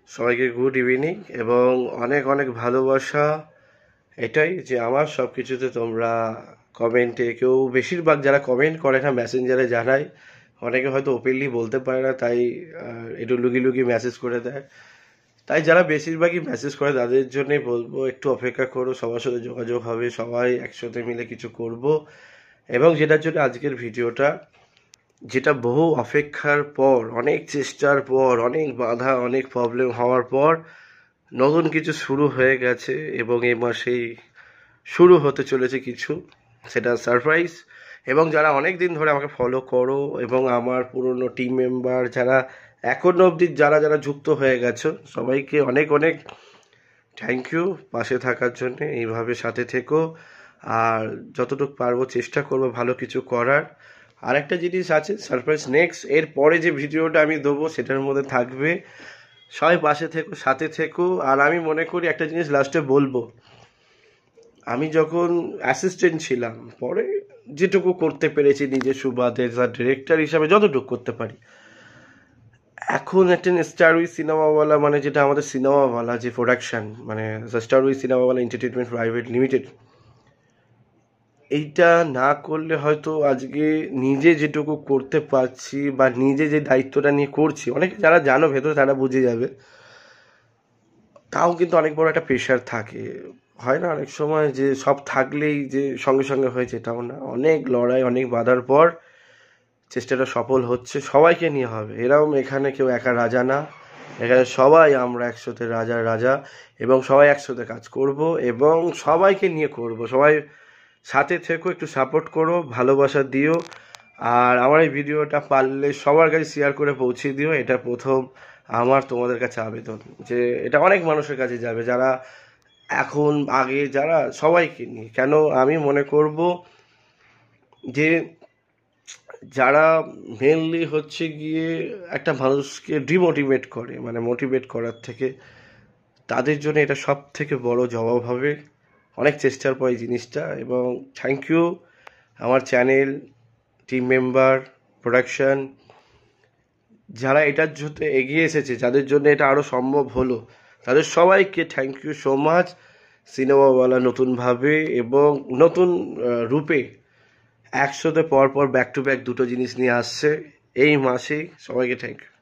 সবাইকে good evening এবং অনেক অনেক ভালোবাসা। এটাই যে আমার সব কিছুতে তোমরা কমেন্টে কেউ বেশিরভাগ যারা কমেন্ট করে না মেসেঞ্জারে জানায়, অনেকে হয়তো ওপেনলি বলতে পারে না, তাই একটু লুকি লুকি মেসেজ করে দেয়। তাই যারা বেশিরভাগই মেসেজ করে তাদের জন্যই বলবো একটু অপেক্ষা করো, সবার সাথে যোগাযোগ হবে, সবাই একসাথে মিলে কিছু করব। এবং যেটার জন্য আজকের ভিডিওটা, যেটা বহু অপেক্ষার পর, অনেক চেষ্টার পর, অনেক বাধা, অনেক প্রবলেম হওয়ার পর নতুন কিছু শুরু হয়ে গেছে এবং এই মাসেই শুরু হতে চলেছে কিছু, সেটা সারপ্রাইজ। এবং যারা অনেক দিন ধরে আমাকে ফলো করো এবং আমার পুরনো টিম মেম্বার যারা এখনো অবধি যারা যারা যুক্ত হয়ে গেছো, সবাইকে অনেক অনেক থ্যাংক ইউ পাশে থাকার জন্য। এইভাবে সাথে থেকো, আর যতটুকু পারবো চেষ্টা করবো ভালো কিছু করার। আর একটা জিনিস আছে, সারপ্রাইজ নেক্সট এর পরে যে ভিডিওটা আমি দেবো সেটার মধ্যে থাকবে। সবাই পাশে থেকো, সাথে থেকো। আর আমি মনে করি একটা জিনিস লাস্টে বলবো, আমি যখন অ্যাসিস্ট্যান্ট ছিলাম, পরে যেটুকু করতে পেরেছি নিজের সুবাদে ডিরেক্টর হিসাবে যতটুকু করতে পারি, এখন একটা স্টারউই সিনেমাওয়ালা, মানে যেটা আমাদের সিনেমাওয়ালা যে প্রোডাকশন, মানে স্টারউই সিনেমাওয়ালা এন্টারটেনমেন্ট প্রাইভেট লিমিটেড, এইটা না করলে হয়তো আজকে নিজে যেটুকু করতে পারছি বা নিজে যে দায়িত্বটা নিয়ে করছি, অনেকে যারা জানো ভেতরে তারা বুঝে যাবে, তাও কিন্তু অনেক বড় একটা প্রেশার থাকে। হয় না অনেক সময় যে সব থাকলেই যে সঙ্গে সঙ্গে হয়েছে, এটাও না। অনেক লড়াই, অনেক বাধার পর চেষ্টাটা সফল হচ্ছে। সবাইকে নিয়ে হবে, এরকম এখানে কেউ একা রাজা না, এখানে সবাই আমরা একসাথে রাজার রাজা। এবং সবাই একসাথে কাজ করব এবং সবাইকে নিয়ে করব। সবাই সাথে থেকো, একটু সাপোর্ট করো, ভালোবাসা দিও। আর আমার এই ভিডিওটা পারলে সবার কাছে শেয়ার করে পৌঁছে দিও। এটা প্রথম আমার তোমাদের কাছে আবেদন, যে এটা অনেক মানুষের কাছে যাবে যারা এখন আগে যারা, সবাইকে নিয়ে। কেন আমি মনে করব যে যারা মেনলি হচ্ছে গিয়ে একটা মানুষকে ডিমোটিভেট করে, মানে মোটিভেট করার থেকে, তাদের জন্য এটা সব থেকে বড় জবাব হবে। অনেক চেষ্টার পর এই জিনিসটা। এবং থ্যাংক ইউ আমার চ্যানেল, টিম মেম্বার, প্রোডাকশন, যারা এটার জন্য এগিয়ে এসেছে, যাদের জন্য এটা আরও সম্ভব হলো, তাদের সবাইকে থ্যাংক ইউ সো মাচ। সিনেমাওয়ালা নতুনভাবে এবং নতুন রূপে একসাথে পরপর ব্যাক টু ব্যাক দুটো জিনিস নিয়ে আসছে এই মাসেই। সবাইকে থ্যাংক ইউ।